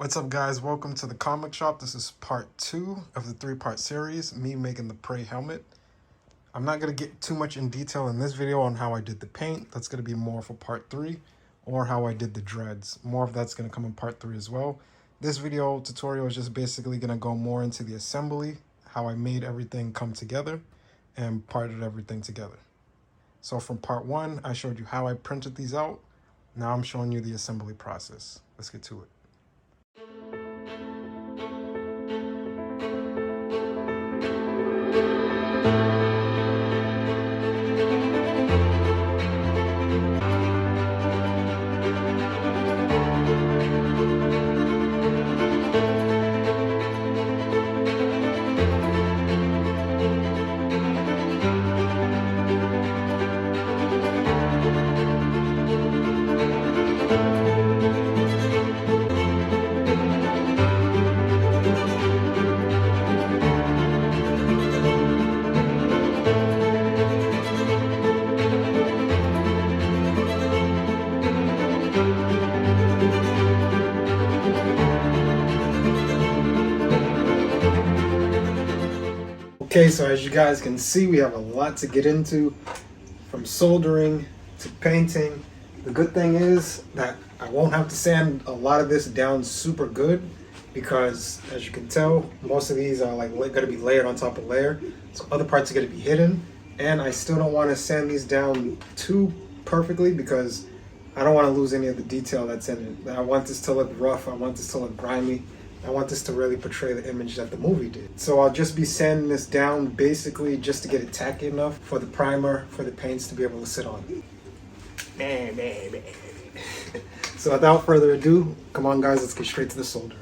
What's up, guys? Welcome to the comic shop. This is part 2 of the 3-part series, me making the Prey helmet. I'm not going to get too much in detail in this video on how I did the paint. That's going to be more for part 3, or how I did the dreads. More of that's going to come in part 3 as well. This video tutorial is just basically going to go more into the assembly, how I made everything come together, and parted everything together. So from part 1, I showed you how I printed these out. Now I'm showing you the assembly process. Let's get to it. Okay, so as you guys can see, we have a lot to get into, from soldering to painting. The good thing is that I won't have to sand a lot of this down super good, because as you can tell, most of these are like going to be layered on top of layer, so other parts are going to be hidden. And I still don't want to sand these down too perfectly, because I don't want to lose any of the detail that's in it. I want this to look rough, I want this to look grimy. I want this to really portray the image that the movie did. So I'll just be sanding this down basically just to get it tacky enough for the primer, for the paints to be able to sit on. So without further ado, come on guys, let's get straight to the soldering.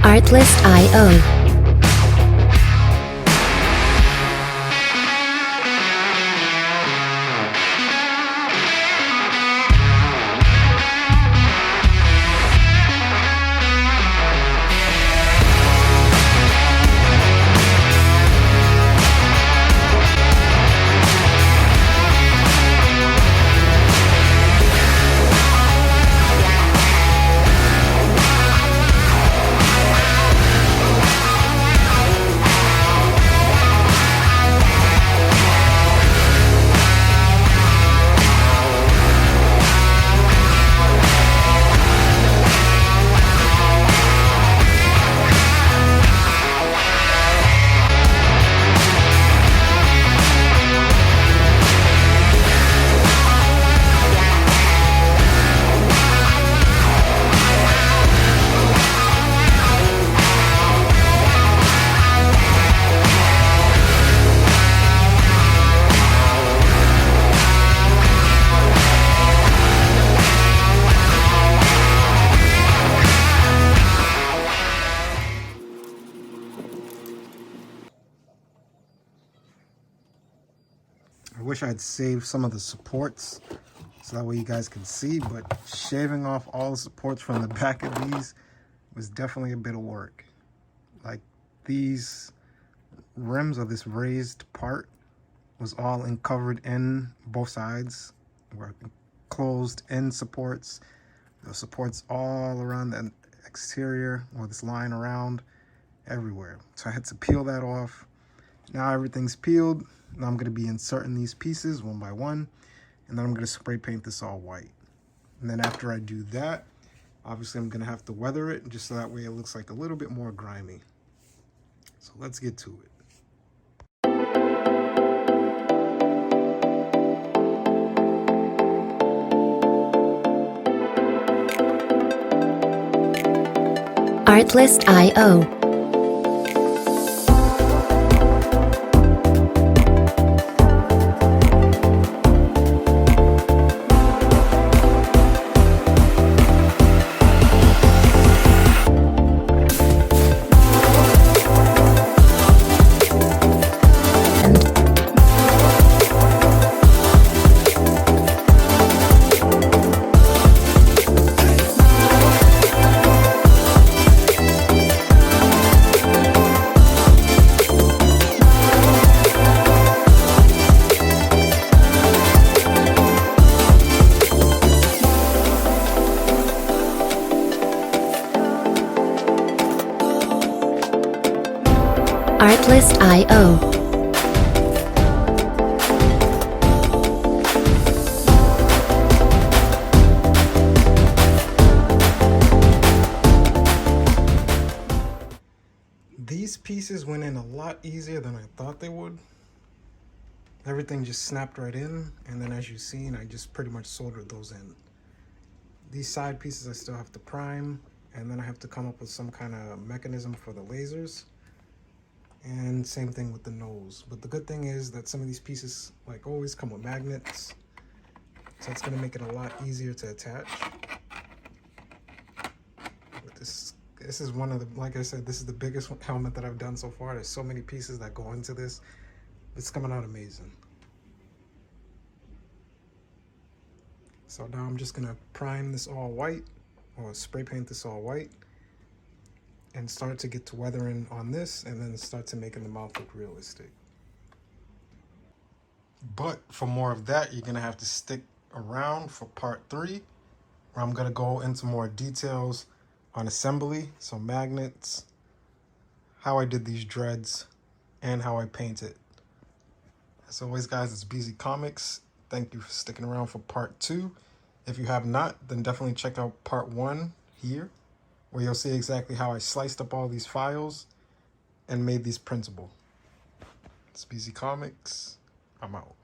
Artlist.io. I wish I'd saved some of the supports so that way you guys can see, but shaving off all the supports from the back of these was definitely a bit of work. Like, these rims of this raised part was all covered in both sides, were closed in supports. The supports all around the exterior, or this line around everywhere. So I had to peel that off. Now everything's peeled. Now I'm going to be inserting these pieces one by one, and then I'm going to spray paint this all white. And then after I do that, obviously I'm going to have to weather it just so that way it looks like a little bit more grimy. So let's get to it. Artlist.io. Artlist.io. These pieces went in a lot easier than I thought they would. Everything just snapped right in, and then as you've seen, I just pretty much soldered those in. These side pieces I still have to prime, and then I have to come up with some kind of mechanism for the lasers. And same thing with the nose. But the good thing is that some of these pieces, like always, come with magnets. So it's going to make it a lot easier to attach. But this is one of the, like I said, this is the biggest helmet that I've done so far. There's so many pieces that go into this. It's coming out amazing. So now I'm just going to prime this all white, or spray paint this all white, and start to get to weathering on this, and then start to making the mouth look realistic. But for more of that, you're gonna have to stick around for part 3, where I'm gonna go into more details on assembly, so magnets, how I did these dreads, and how I paint it. As always, guys, it's BZ Comics. Thank you for sticking around for part 2. If you have not, then definitely check out part 1 here, where you'll see exactly how I sliced up all these files and made these printable. It's BZ Comics. I'm out.